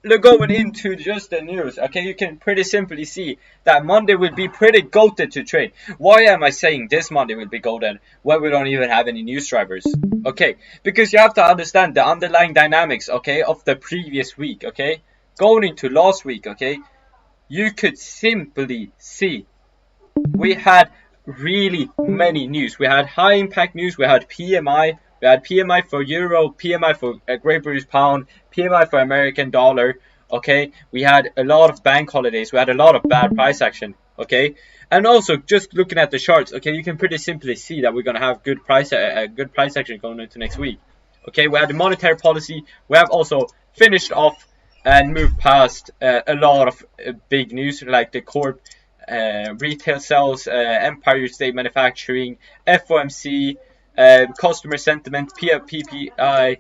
going into just the news, okay, you can pretty simply see that Monday will be pretty goated to trade. Why am I saying this Monday will be goated when we don't even have any news drivers? Okay, because you have to understand the underlying dynamics, okay, of the previous week, okay, going into last week, okay, you could simply see we had really many news. We had high impact news, we had PMI, we had PMI for Euro, PMI for Great British Pound, PMI for American Dollar, okay? We had a lot of bank holidays, we had a lot of bad price action, okay? And also, just looking at the charts, okay, you can pretty simply see that we're going to have good price action going into next week. Okay, we have the monetary policy, we have also finished off and moved past a lot of big news like the corp retail sales, Empire State Manufacturing, FOMC, customer sentiment, PPI.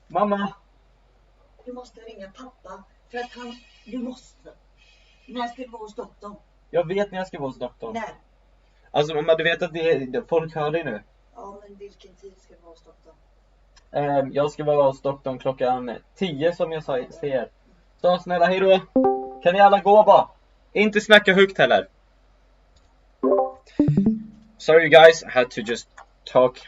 Mamma. Du måste ringa pappa för att du måste. När ska du vara hos doktorn? Jag vet när jag ska vara hos doktorn. När? Alltså mamma, du vet att folk hör dig nu. Ja, men vilken tid ska du vara hos doktorn? Jag ska vara hos doktorn klockan 10 som jag säger. Så snälla, hejdå. Kan ni alla gå bara? Inte snacka högt heller. Sorry guys, I had to just talk.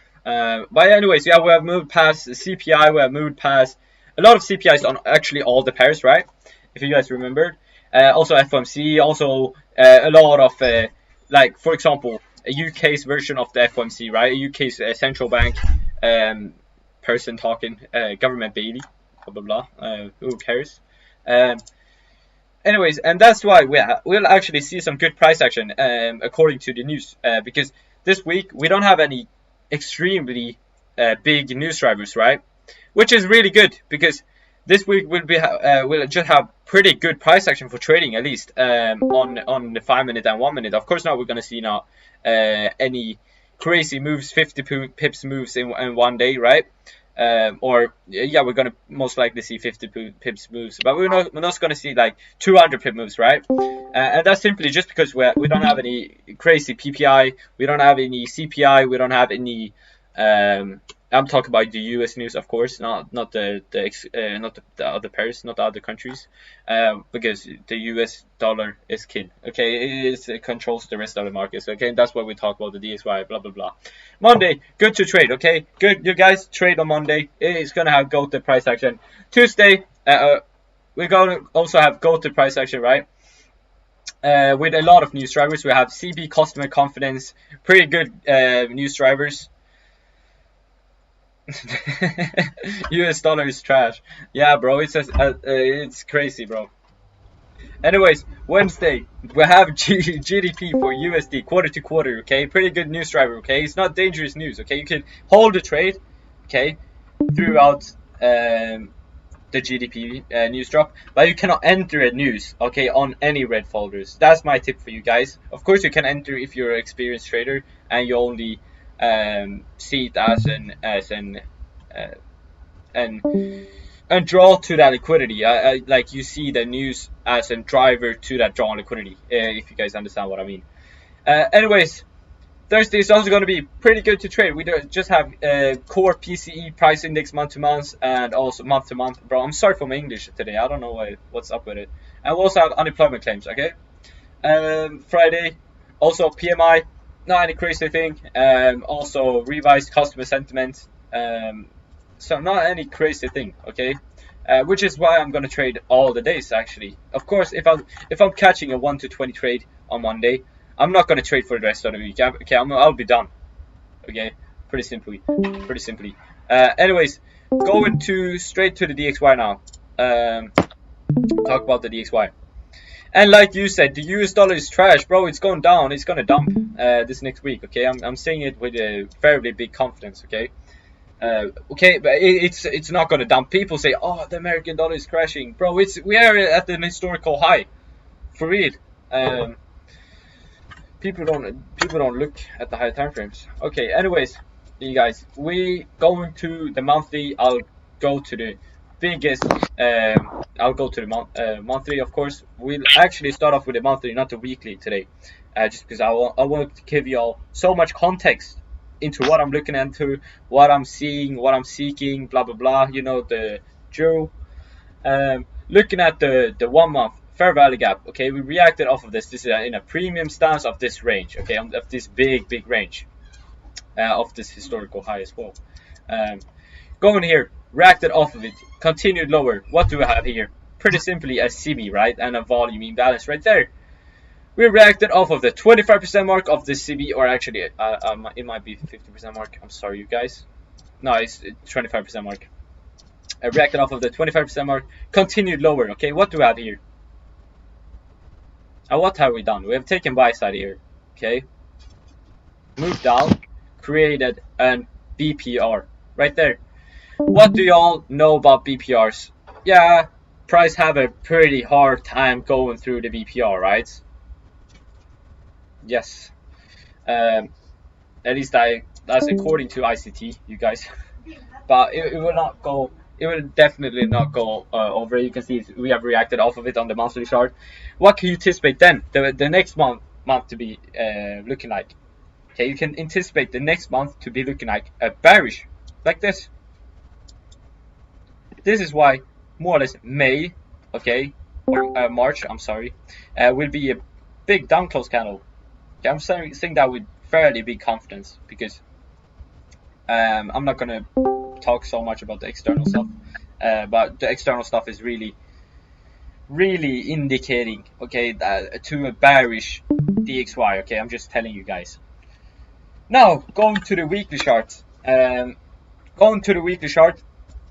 But anyways, yeah, we have moved past CPI, we have moved past a lot of CPIs on actually all the pairs, right? If you guys remembered. Also FOMC, also a lot of, like, for example, a UK's version of the FOMC, right? A UK's central bank person talking, government baby, blah blah blah, who cares? Anyways, and that's why we'll actually see some good price action according to the news, because this week we don't have any extremely big news drivers, right? Which is really good, because this week we'll just have pretty good price action for trading, at least on the 5 minute and 1 minute. Of course, now we're gonna see now any crazy moves, 50 pips moves in one day, right? Or yeah, we're gonna most likely see 50 pips moves, but we're not gonna see like 200 pip moves, right? And that's simply just because we don't have any crazy PPI, we don't have any CPI, we don't have any. I'm talking about the U.S. news, of course, not the other pairs, not the other countries, because the U.S. dollar is king. Okay, it controls the rest of the markets. Okay, that's why we talk about the DXY, blah blah blah. Monday, good to trade. Okay, good. You guys trade on Monday. It's gonna have go-to price action. Tuesday, we're gonna also have go-to price action, right? With a lot of news drivers, we have CB customer confidence, pretty good news drivers. US dollar is trash. Yeah, bro, it's crazy, bro. Anyways, Wednesday we have GDP for USD quarter to quarter. Okay, pretty good news driver. Okay, it's not dangerous news. Okay, you can hold the trade. Okay, throughout the GDP news drop, but you cannot enter a news. Okay, on any red folders. That's my tip for you guys. Of course, you can enter if you're an experienced trader and you only see it as and draw to that liquidity. Like you see the news as a driver to that drawn liquidity. If you guys understand what I mean. Anyways, Thursday is also going to be pretty good to trade. We just have core PCE price index month to month and also month to month. Bro, I'm sorry for my English today. I don't know what's up with it. And we also have unemployment claims. Okay. Friday, also PMI. Not any crazy thing. Also revised customer sentiment. So not any crazy thing, okay? Which is why I'm gonna trade all the days actually. Of course, if I'm catching a 1 to 20 trade on Monday, I'm not gonna trade for the rest of the week. Okay, I'll be done. Okay, pretty simply. Anyways, going straight to the DXY now. Talk about the DXY. And like you said, the US dollar is trash, bro. It's going down. It's gonna dump this next week. Okay, I'm saying it with a fairly big confidence. Okay, okay, but it's not gonna dump. People say, oh, the American dollar is crashing, bro. We are at an historical high, for real. People don't look at the higher time frames. Okay, anyways, you guys, we going to the monthly. I'll go to the biggest. I'll go to the monthly, of course. We'll actually start off with the monthly, not the weekly today, just because I want to give you all so much context into what I'm looking into, what I'm seeing, what I'm seeking, blah blah blah. You know, the drill. Looking at the 1 month fair value gap. Okay, we reacted off of this. This is in a premium stance of this range. Okay, of this big range, of this historical high as well. Going here, reacted off of it, continued lower. What do we have here? Pretty simply a CB, right, and a volume imbalance right there. We reacted off of the 25% mark of this CB, or actually, it might be 50% mark. I'm sorry, you guys. No, it's 25% mark. I reacted off of the 25% mark, continued lower. Okay, what do we have here? And what have we done? We have taken buy side here. Okay, moved down, created an BPR right there. What do y'all know about BPRs? Yeah, price have a pretty hard time going through the BPR, right? Yes. At least that's according to ICT, you guys. But it will not go. It will definitely not go over. You can see we have reacted off of it on the monthly chart. What can you anticipate then? The next month to be looking like? Okay, you can anticipate the next month to be looking like a bearish, like this. This is why more or less May, okay, or March, I'm sorry, will be a big down close candle. Okay, I'm saying that with fairly big confidence, because I'm not gonna talk so much about the external stuff, but the external stuff is really indicating, okay, that to a bearish DXY. Okay, I'm just telling you guys. Now going to the weekly chart.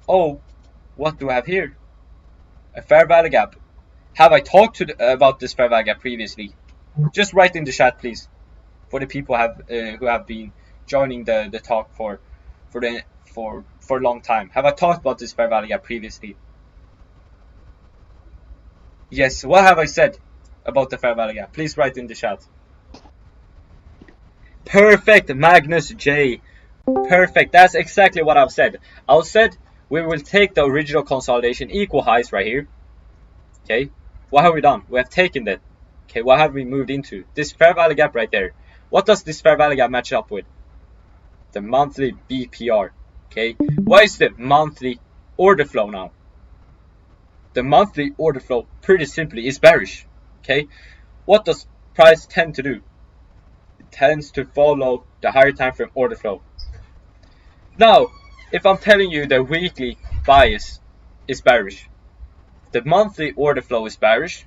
Oh, what do I have here? A fair value gap. Have I talked about this fair value gap previously? Just write in the chat, please, for the people who have been joining the talk for a long time. Have I talked about this fair value gap previously? Yes. What have I said about the fair value gap? Please write in the chat. Perfect, Magnus J. Perfect. That's exactly what I've said. I said we will take the original consolidation equal highs right here. Okay. What have we done? We have taken that. Okay. What have we moved into? This fair value gap right there. What does this fair value gap match up with? The monthly BPR. Okay. What is the monthly order flow now? The monthly order flow, pretty simply, is bearish. Okay. What does price tend to do? It tends to follow the higher time frame order flow. Now, if I'm telling you the weekly bias is bearish, the monthly order flow is bearish,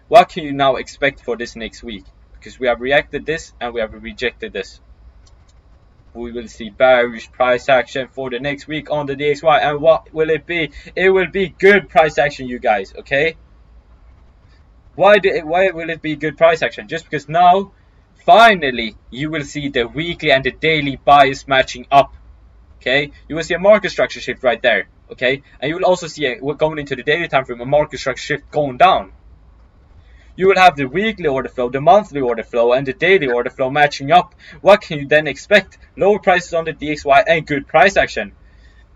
what can you now expect for this next week? Because we have reacted this and we have rejected this. We will see bearish price action for the next week on the DXY. And what will it be? It will be good price action, you guys, okay? Why will it be good price action? Just because now, finally, you will see the weekly and the daily bias matching up. Okay, you will see a market structure shift right there. Okay, and you will also see we're going into the daily time frame, a market structure shift going down. You will have the weekly order flow, the monthly order flow, and the daily order flow matching up. What can you then expect? Lower prices on the DXY and good price action.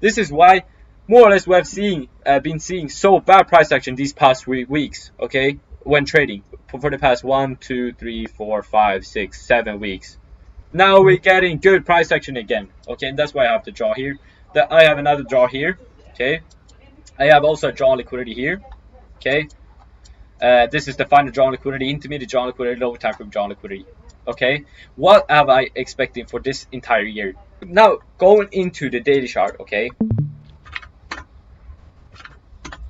This is why, more or less, we have been seeing so bad price action these past 3 weeks. Okay, when trading for the past 1, 2, 3, 4, 5, 6, 7 weeks. Now we're getting good price action again. Okay, and that's why I have the draw here. I have another draw here. Okay, I have also a draw liquidity here. Okay, this is the final draw liquidity, intermediate draw liquidity, lower time frame draw liquidity. Okay, what am I expecting for this entire year? Now going into the daily chart. Okay,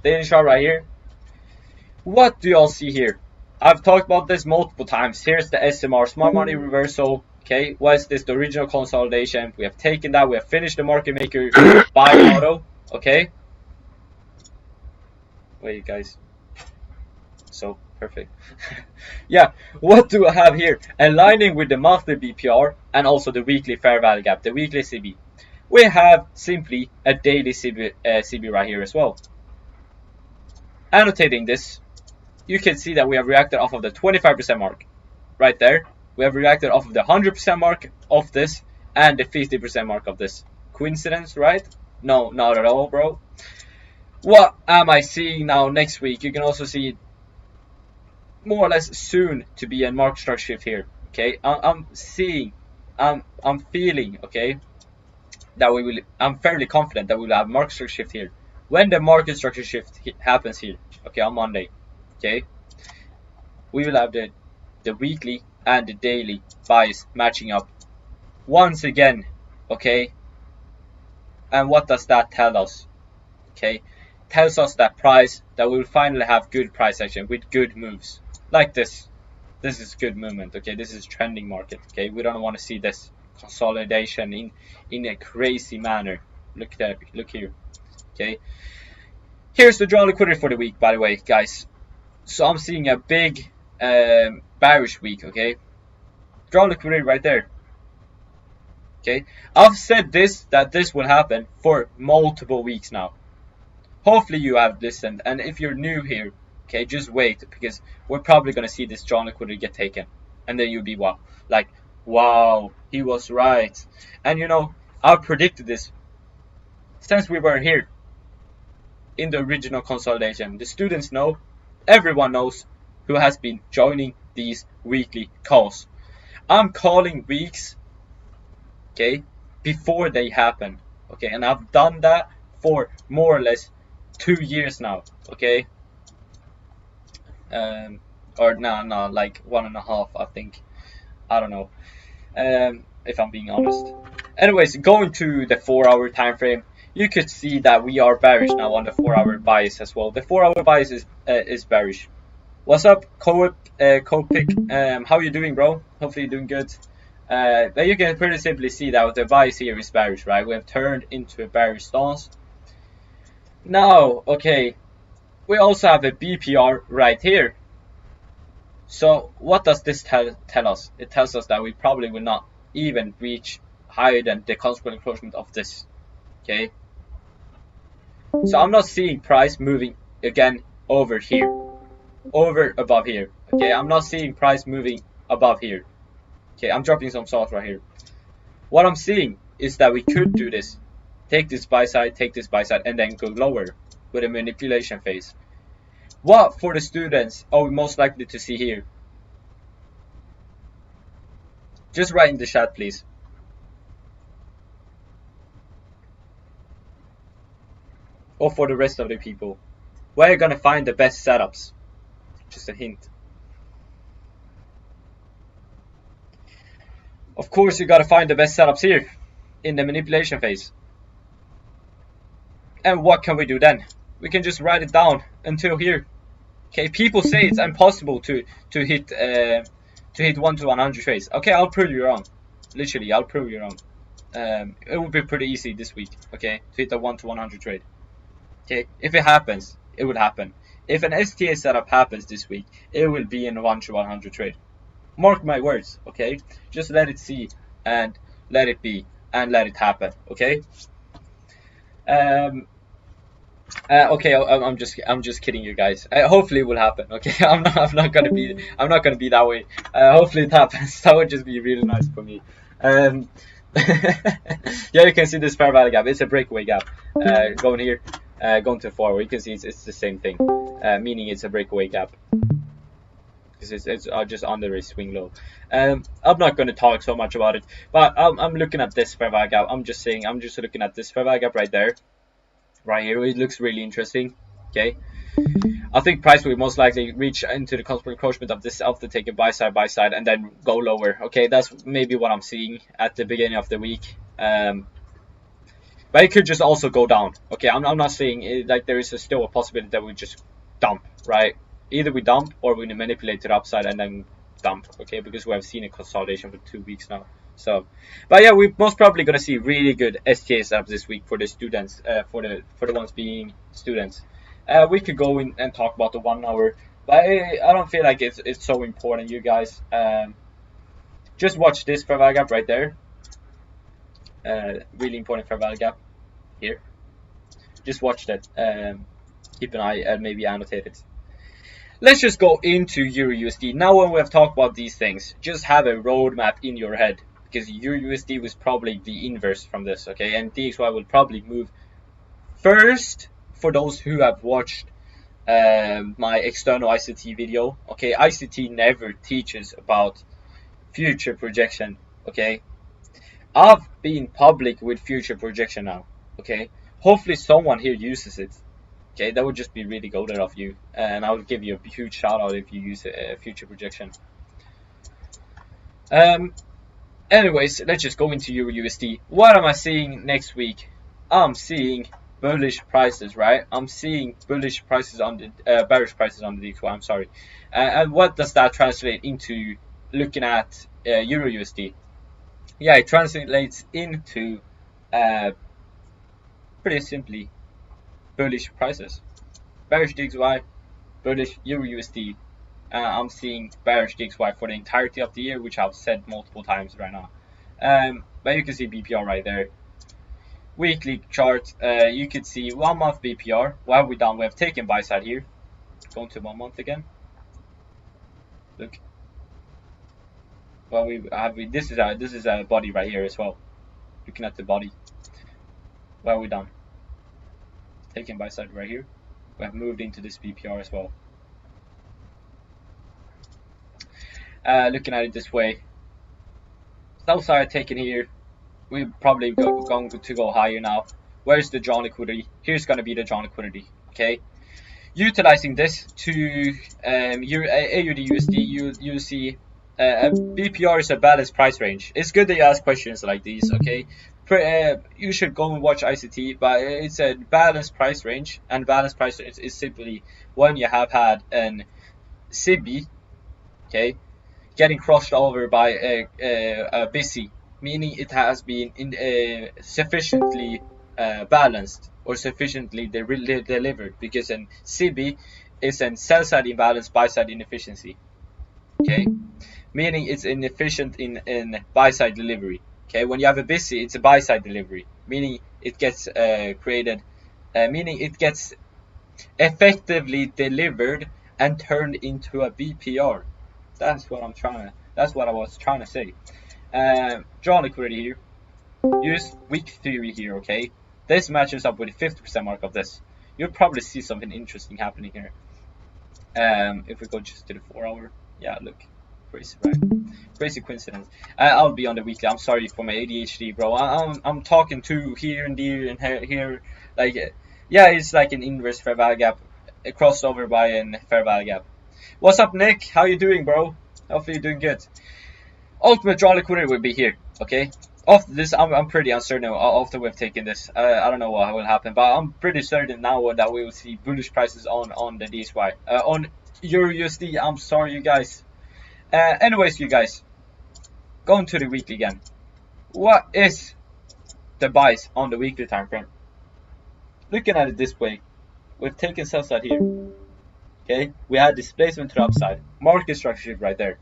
daily chart right here. What do y'all see here? I've talked about this multiple times. Here's the SMR, smart money reversal. Okay, what is this? The original consolidation. We have taken that. We have finished the market maker buy auto. Okay. Wait, guys. So perfect. Yeah. What do I have here? Aligning with the monthly BPR and also the weekly fair value gap, the weekly CB. We have simply a daily CB right here as well. Annotating this, you can see that we have reacted off of the 25% mark right there. We have reacted off of the 100% mark of this and the 50% mark of this. Coincidence, right? No, not at all, bro. What am I seeing now next week? You can also see more or less soon to be a market structure shift here. Okay, I'm seeing I'm feeling, okay, that we will. I'm fairly confident that we will have market structure shift here. When the market structure shift happens here, okay, on Monday, okay, we will have the weekly and the daily buys matching up once again, okay. And what does that tell us? Okay, tells us that we will finally have good price action with good moves like this. This is good movement, okay. This is trending market, okay. We don't want to see this consolidation in a crazy manner. Look there, look here, okay. Here's the draw liquidity for the week, by the way, guys. So I'm seeing a big bearish week, okay. Draw liquidity right there, okay. I've said that this will happen for multiple weeks now. Hopefully you have listened, and if you're new here, okay, just wait, because we're probably gonna see this draw liquidity get taken, and then you'll be wow, he was right. And you know, I predicted this since we were here in the original consolidation. The students know, everyone knows who has been joining these weekly calls. I'm calling weeks, okay, before they happen, okay, and I've done that for more or less 2 years now, okay. Or no, like 1.5, I think. I don't know, if I'm being honest. Anyways, going to the 4-hour time frame, you could see that we are bearish now on the 4-hour bias as well. The 4-hour bias is bearish. What's up, Copic? How you doing, bro? Hopefully you're doing good. But you can pretty simply see that the bias here is bearish, right? We have turned into a bearish stance. Now, okay, we also have a BPR right here. So what does this tell us? It tells us that we probably will not even reach higher than the consequent encroachment of this, okay. So I'm not seeing price moving again over here, above here, okay. I'm not seeing price moving above here, okay. I'm dropping some salt right here. What I'm seeing is that we could do this, take this buy side, and then go lower with a manipulation phase. What for the students are we most likely to see here? Just write in the chat, please. Or for the rest of the people, where are you gonna find the best setups? Just a hint. Of course, you gotta find the best setups here in the manipulation phase. And what can we do then? We can just write it down until here. Okay, people say it's impossible to hit 1 to 100 trades. Okay, I'll prove you wrong. Literally, I'll prove you wrong. It will be pretty easy this week, okay, to hit a 1 to 100 trade. Okay, if it happens, it will happen. If an STA setup happens this week, it will be in a 1 to 100 trade. Mark my words, okay? Just let it see and let it be and let it happen, okay? Okay, I'm just kidding you guys. Hopefully it will happen. Okay, I'm not gonna be that way. Hopefully it happens. That would just be really nice for me. Yeah, you can see this fair value gap. It's a breakaway gap. Going here, going to forward. You can see it's the same thing. Meaning it's a breakaway gap because it's just under a swing low. I'm not gonna talk so much about it, but I'm looking at this fair value gap. I'm just looking at this fair value gap right there. Right here, it looks really interesting. Okay, I think price will most likely reach into the consequent encroachment of this after taking buy side, and then go lower. Okay, that's maybe what I'm seeing at the beginning of the week. But it could just also go down. Okay, I'm not saying it, like there is still a possibility that we just dump. Right, either we dump or we manipulate to the upside and then dump. Okay, because we have seen a consolidation for 2 weeks now. So, but yeah, we're most probably gonna see really good STA setups this week for the students, for the ones being students. We could go in and talk about the 1 hour, but I don't feel like it's so important, you guys. Just watch this fair value gap right there. Really important fair value gap here. Just watch that. Keep an eye and maybe annotate it. Let's just go into EURUSD. Now when we have talked about these things, just have a roadmap in your head. Because EURUSD was probably the inverse from this, okay? And DXY will probably move first for those who have watched my external ICT video, okay? ICT never teaches about future projection, okay? I've been public with future projection now. Okay, hopefully someone here uses it. Okay, that would just be really golden of you, and I would give you a huge shout out if you use a future projection. Anyways, let's just go into Euro USD. What am I seeing next week? I'm seeing bullish prices, right? I'm seeing bullish prices on the bearish prices on the DXY. I'm sorry. And what does that translate into? Looking at Euro USD, yeah, it translates into pretty simply bullish prices. Bearish DXY, bullish Euro USD. I'm seeing bearish DXY for the entirety of the year, which I've said multiple times right now. But you can see BPR right there. Weekly chart, you can see 1 month BPR. What have we done? We have taken buy side here. Going to 1 month again. Look. Well, this is a body right here as well. Looking at the body. What have we done? Taken buy side right here. We have moved into this BPR as well. Looking at it this way, sell side taken here. We're probably going to go higher now. Where's the drawn liquidity? Here's going to be the drawn liquidity. Okay, utilizing this to AU DXY, you see BPR is a balanced price range. It's good that you ask questions like these. Okay, you should go and watch ICT, but it's a balanced price range, and balanced price range is simply when you have had an CB, okay, getting crushed over by a busy, meaning it has been sufficiently balanced or sufficiently delivered, because an CB is a sell side imbalance, buy side inefficiency. Okay, meaning it's inefficient in buy side delivery. Okay, when you have a busy, it's a buy side delivery, meaning it gets created, meaning it gets effectively delivered and turned into a BPR. That's what I was trying to say. Draw liquidity here. Use weak theory here, okay? This matches up with the 50% mark of this. You'll probably see something interesting happening here. If we go just to the 4 hour, yeah, look, crazy, right? Crazy coincidence. I'll be on the weekly. I'm sorry for my ADHD, bro. I'm talking to here and there and here, like, yeah, it's like an inverse fair value gap, a crossover by a fair value gap. What's up, Nick? How you doing, bro? Hopefully you're doing good. Ultimate draw liquidity will be here, okay? After this, I'm pretty uncertain after we've taken this. I don't know what will happen, but I'm pretty certain now that we will see bullish prices on the DXY. On Euro USD, I'm sorry, you guys. Anyways, you guys, going to the weekly again. What is the buys on the weekly time frame? Looking at it this way, we've taken sell side here. Okay, we had displacement to the upside, market structure shift right there.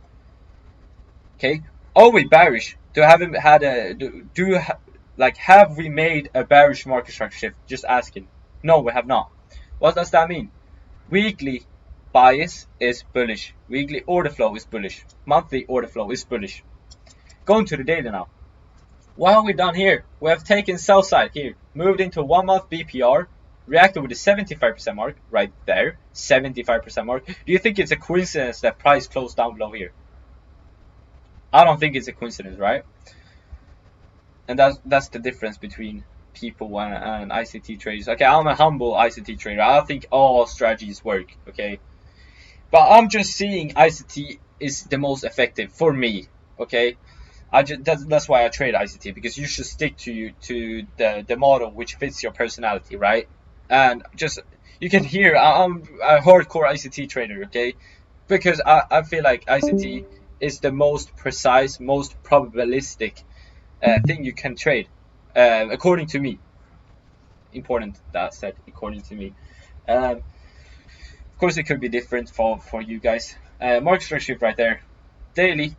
Okay, are we bearish? Have we made a bearish market structure shift? Just asking. No, we have not. What does that mean? Weekly bias is bullish. Weekly order flow is bullish. Monthly order flow is bullish. Going to the data now. What have we done here? We have taken sell side here, moved into 1 month BPR, reacted with the 75% mark right there. 75% mark. Do you think it's a coincidence that price closed down below here? I don't think it's a coincidence, right? And that's the difference between people and ICT traders. Okay, I'm a humble ICT trader. I don't think all strategies work, okay? But I'm just seeing ICT is the most effective for me, okay? That's why I trade ICT, because you should stick to the model which fits your personality, right? And just, you can hear I'm a hardcore ICT trader, okay? Because I feel like ICT is the most precise, most probabilistic thing you can trade, according to me. Important that said, according to me. Of course, it could be different for you guys. Market structure shift right there. Daily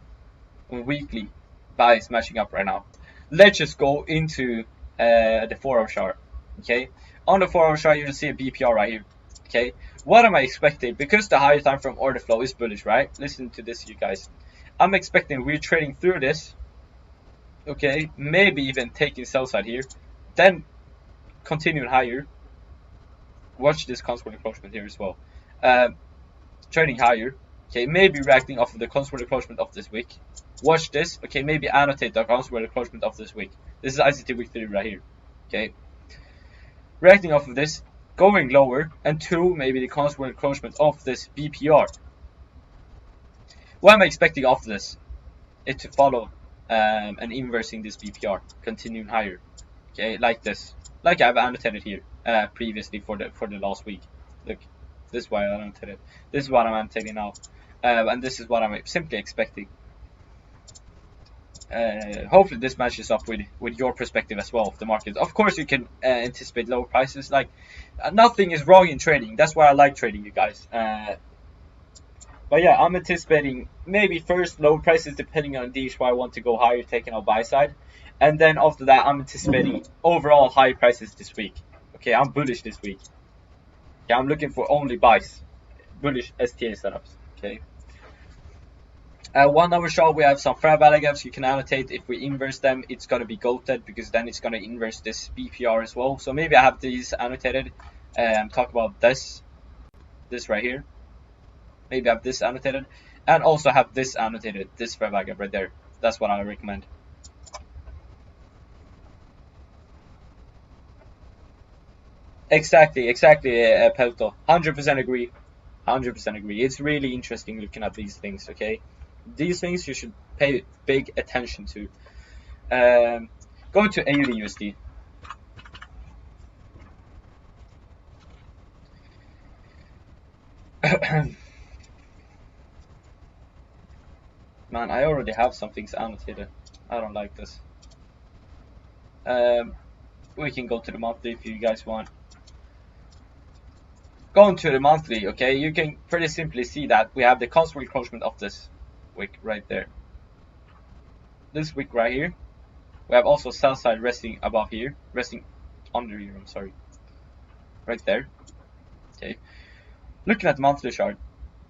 and weekly buys matching up right now. Let's just go into the 4 hour chart. Okay, on the 4 hour chart, you will see a BPR right here. Okay, what am I expecting? Because the higher time frame order flow is bullish, right? Listen to this, you guys. I'm expecting we're trading through this. Okay, maybe even taking sell side here, then continuing higher. Watch this consequent encroachment here as well. Trading higher, Okay, maybe reacting off of the consumer encroachment of this week. Watch this. Okay, maybe annotate the consumer encroachment of this week. This is ICT week 3 right here. Okay, reacting off of this, going lower, and 2, maybe the consumer encroachment of this BPR. What am I expecting off this? It to follow and inversing this BPR, continuing higher. Okay, like this, like I've annotated here previously for the last week. Look, this is why I annotated. This is what I'm annotating now, and this is what I'm simply expecting. Hopefully this matches up with your perspective as well of the market. Of course, you can anticipate lower prices. Like nothing is wrong in trading. That's why I like trading, you guys. But yeah, I'm anticipating maybe first low prices depending on DXY want to go higher, taking out buy side. And then after that, I'm anticipating overall high prices this week. Okay, I'm bullish this week. Okay, I'm looking for only buys. Bullish STA setups. Okay. 1 hour chart, we have some fair value gaps you can annotate. If we inverse them, it's going to be goated because then it's going to inverse this BPR as well. So maybe I have these annotated. Talk about this right here. Maybe I have this annotated, and also have this annotated, this fair value gap right there. That's what I recommend. Exactly, Pelto. 100% agree. 100% agree. It's really interesting looking at these things, okay? These things you should pay big attention to. Go to AU DXY. Man, I already have some things annotated. I don't like this. We can go to the monthly if you guys want. Going to the monthly, okay, you can pretty simply see that we have the constant encroachment of this week right there. This week right here, we have also sell side resting above here, resting under here, I'm sorry. Right there. Okay. Looking at the monthly chart,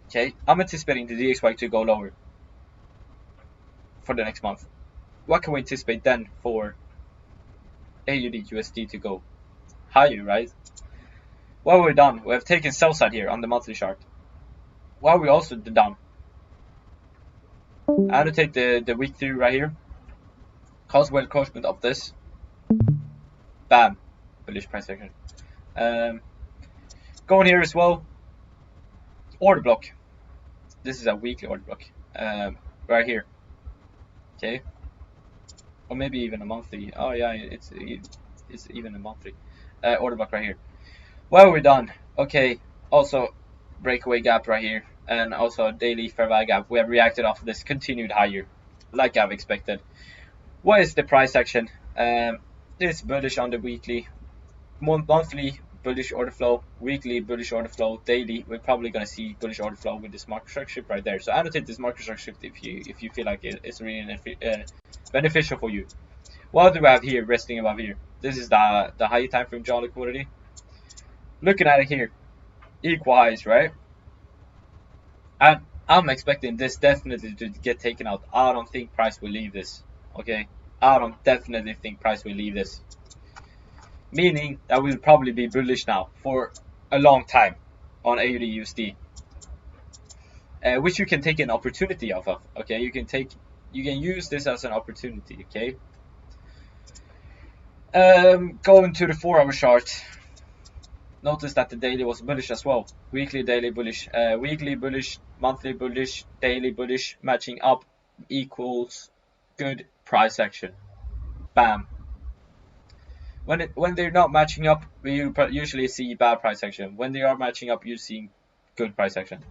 okay, I'm anticipating the DXY to go lower for the next month. What can we anticipate then for AUD USD to go higher, right? What have we done? We have taken sell side here on the monthly chart. What have we also done? Annotate the week 3 right here. Cause well encroachment of this. Bam. Bullish price action. Going here as well. Order block. This is a weekly order block. Right here. Okay. Or maybe even a monthly. Oh yeah, it's even a monthly order block right here. What have we done? Okay, also breakaway gap right here, and also a daily fair value gap. We have reacted off of this, continued higher, like I've expected. What is the price action? It's bullish on the weekly, monthly bullish order flow, weekly bullish order flow, daily. We're probably gonna see bullish order flow with this market structure shift right there. So annotate this market structure shift if you feel like it's really beneficial for you. What do we have here resting above here? This is the high time frame John liquidity. Looking at it here, equal highs, right? And I'm expecting this definitely to get taken out. I don't think price will leave this. Okay, I don't definitely think price will leave this. Meaning that we'll probably be bullish now for a long time on AUD USD, which you can take an opportunity off of. Okay, you can use this as an opportunity. Okay. Going to the 4 hour chart. Notice that the daily was bullish as well. Weekly, daily bullish, weekly bullish, monthly bullish, daily bullish, matching up equals good price action. Bam. When they're not matching up, we usually see bad price action. When they are matching up, you see good price action.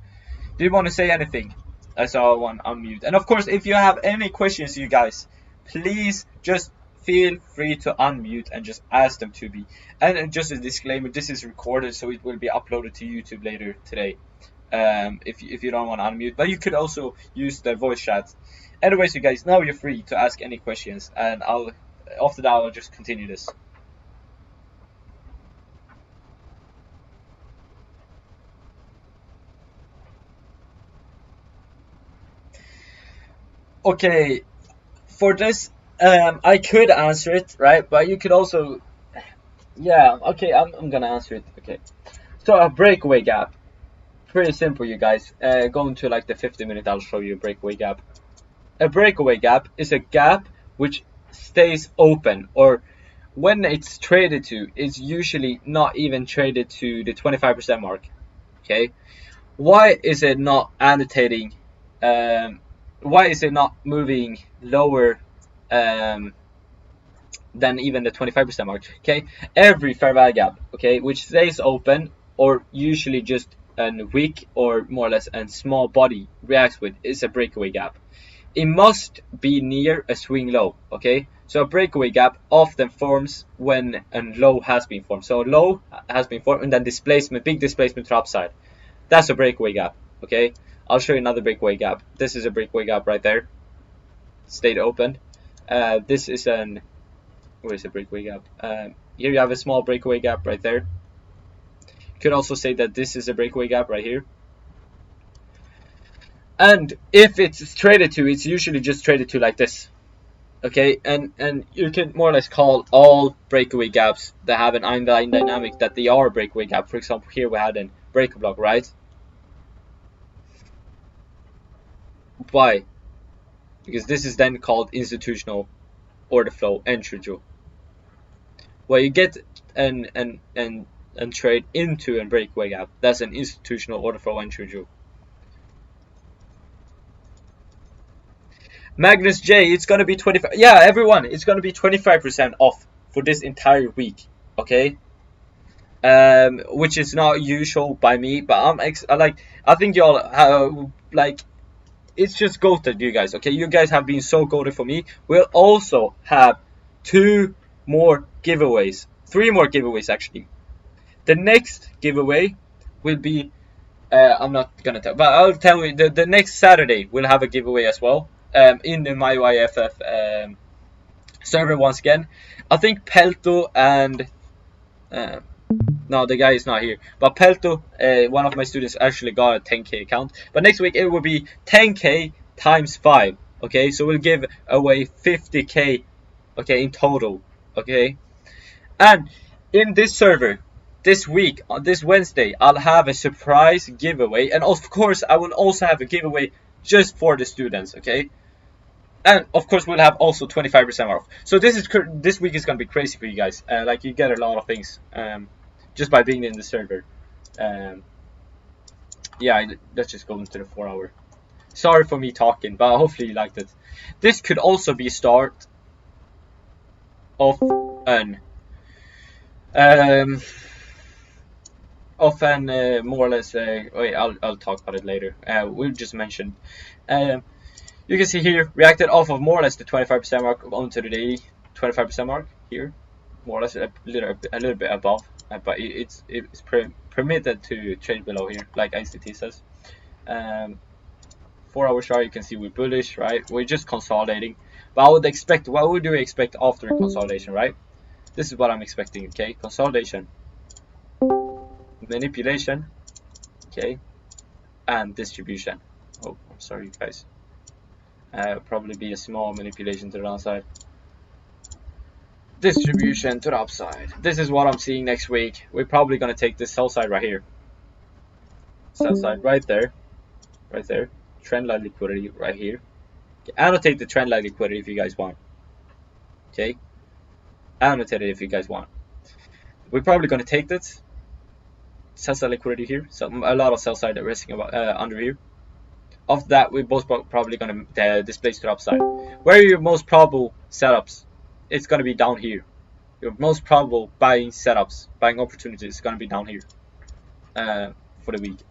Do you want to say anything? I saw one unmute. And of course, if you have any questions, you guys, please just feel free to unmute and just ask them to be. And just a disclaimer, this is recorded, so it will be uploaded to YouTube later today. If you don't want to unmute, but you could also use the voice chat. Anyways, you guys, now you're free to ask any questions, and after that I'll just continue this. Okay, for this, I could answer it, right? But you could also, yeah, okay, I'm gonna answer it. Okay, so a breakaway gap. Pretty simple, you guys. Going to like the 50-minute, I'll show you a breakaway gap. A breakaway gap is a gap which stays open, or when it's traded to, it's usually not even traded to the 25% mark. Okay, why is it not annotating? Why is it not moving lower than even the 25% mark? Okay, every fair value gap, okay, which stays open, or usually just a wick or more or less a small body reacts with, is a breakaway gap. It must be near a swing low, okay? So a breakaway gap often forms when a low has been formed. So a low has been formed and then displacement, big displacement to upside. That's a breakaway gap, okay? I'll show you another breakaway gap. This is a breakaway gap right there. Stayed open. This is an, where is the breakaway gap? Here you have a small breakaway gap right there. You could also say that this is a breakaway gap right here. And if it's traded to, it's usually just traded to like this, okay? And you can more or less call all breakaway gaps that have an underlying dynamic that they are a breakaway gap. For example, here we had a break block, right? Why? Because this is then called institutional order flow entry rule, where you get and trade into a breakaway gap. That's an institutional order flow entry rule. Magnus J, it's gonna be 25. Yeah, everyone, it's gonna be 25% off for this entire week. Okay, which is not usual by me, but I think y'all like, it's just goated, you guys. Okay, you guys have been so goated for me. We'll also have 2 more giveaways, 3 more giveaways actually. The next giveaway will be I'm not gonna tell, but I'll tell you the next Saturday we'll have a giveaway as well. In the MyYFF server once again. I think Pelto and no, the guy is not here, but Pelto, one of my students, actually got a 10k account. But next week it will be 10k times 5. Okay, so we'll give away 50k, okay, in total. Okay, and in this server this week, on this Wednesday, I'll have a surprise giveaway, and of course I will also have a giveaway just for the students. Okay, and of course we'll have also 25% off. So this week is gonna be crazy for you guys. Like, you get a lot of things just by being in the server. Yeah, let's just go into the 4 hour. Sorry for me talking, but hopefully you liked it. This could also be start of an more or less wait, I'll talk about it later. We'll just mention. You can see here, reacted off of more or less the 25% mark onto the daily 25% mark here, more or less a little bit above, but it's permitted to trade below here, like ICT says. 4 hour chart, you can see we're bullish, right? We're just consolidating, but I would expect, what would we expect after consolidation, right? This is what I'm expecting. Okay, consolidation, manipulation, okay, and distribution. Oh, I'm sorry, you guys. Probably be a small manipulation to the downside, distribution to the upside. This is what I'm seeing next week. We're probably gonna take this sell side right here, sell side right there, right there. Trend line liquidity right here. Okay, annotate the trend line liquidity if you guys want. Okay, annotate it if you guys want. We're probably gonna take this sell side liquidity here. So a lot of sell side risking about under here. Of that, we're both probably going to displace to the upside. Where are your most probable setups? It's going to be down here. Your most probable buying setups, buying opportunities, is going to be down here for the week.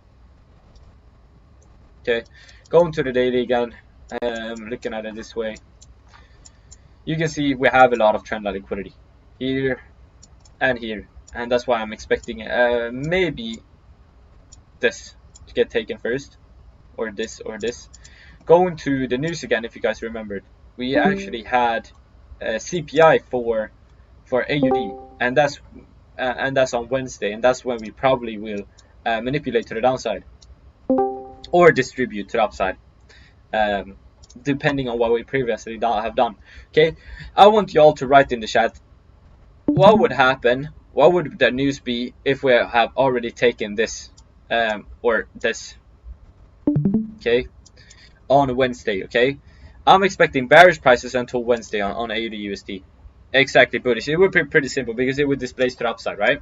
Okay, going to the daily again, looking at it this way. You can see we have a lot of trend line liquidity here and here, and that's why I'm expecting maybe this to get taken first. Or this. Going to the news again, if you guys remembered, we actually had a CPI for AUD, and that's on Wednesday, and that's when we probably will manipulate to the downside or distribute to the upside, depending on what we previously have done. Okay, I want you all to write in the chat what would happen, what would the news be if we have already taken this or this, okay, on Wednesday, okay. I'm expecting bearish prices until Wednesday on AUD USD. Exactly, bullish. It would be pretty simple because it would displace to the upside, right?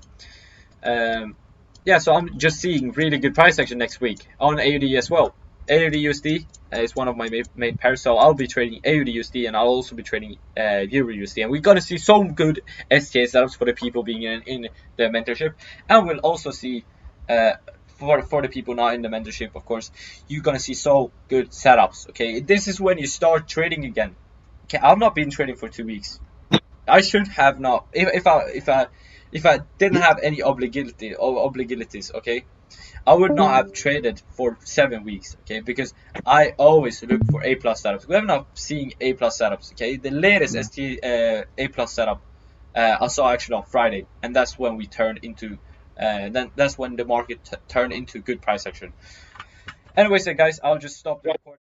Yeah, so I'm just seeing really good price action next week on AUD as well. AUD USD is one of my main pairs, so I'll be trading AUD USD and I'll also be trading Euro USD, and we're gonna see some good STA setups for the people being in the mentorship, and we'll also see for the people not in the mentorship, of course, you're gonna see so good setups. Okay, this is when you start trading again. Okay, I've not been trading for 2 weeks. I should have not. If I didn't have any obligations, okay, I would not have traded for 7 weeks, okay, because I always look for A plus setups. We have not seen A plus setups, okay. The latest ST A plus setup I saw actually on Friday, and that's when we turned into. Then that's when the market turned into good price action. Anyways, guys, I'll just stop the recording.